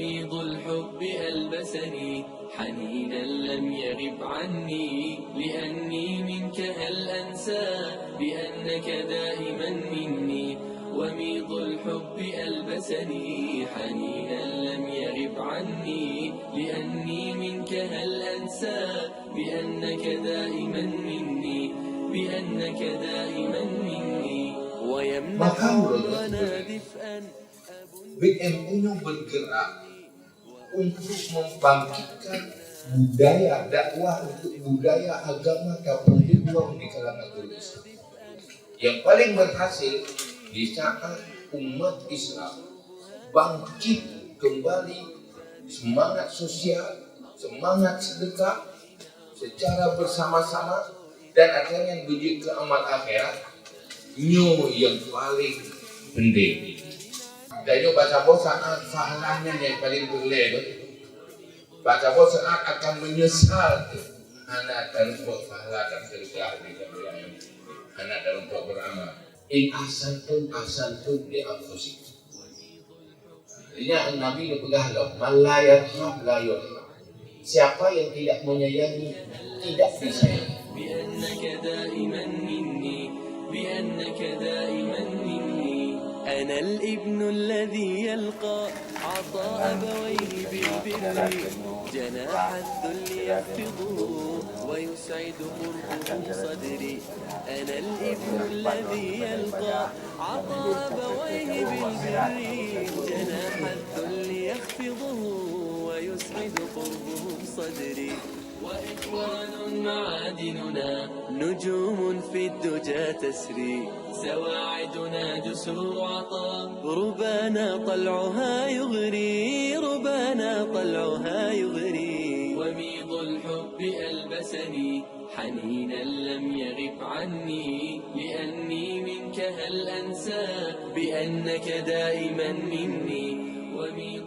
وميض الحب ألبسني حنينا لم يغب عني، لأني منك هل أنسى بأنك دائما مني. وميض الحب ألبسني حنينا لم يغب عني، لأني منك هل أنسى بأنك دائما مني، بأنك دائما مني. ويمنح عمرنا دفئا. BMU-nya bergerak untuk membangkitkan budaya dakwah, untuk budaya agama Kabupaten di kalangan Indonesia. Yang paling berhasil di saat umat Islam bangkit kembali, semangat sosial, semangat sedekah secara bersama-sama, dan akhirnya menuju ke amal akhirat. Yang paling penting. Dan baca saat fahalanya yang paling boleh. Baca saat akan menyesal. Anak dan buat fahalah akan terjadi di dalam anak dalam buat beramal. In asantum di anfusikum. Ini Nabi berkata, "Man la yarham la yurham." Siapa yang tidak menyayangi tidak disayangi. بأنك دائما مني، بأنك دائما مني. أنا الابن الذي يلقى عطاء أبويه بالبر، جناح الذل يخفضه ويسعد قربه صدري. أنا الابن الذي يلقى عطاء أبويه بالبر، جناح الذل يخفضه ويسعد قربه صدري. وإخوان معادننا نجوم في الدجى تسري، سواعدنا جسور عطاء، ربانا طلعها يغري، ربانا طلعها يغري. وميض الحب ألبسني حنينا لم يغب عني، لأني منك هل أنسى بأنك دائما مني. وميض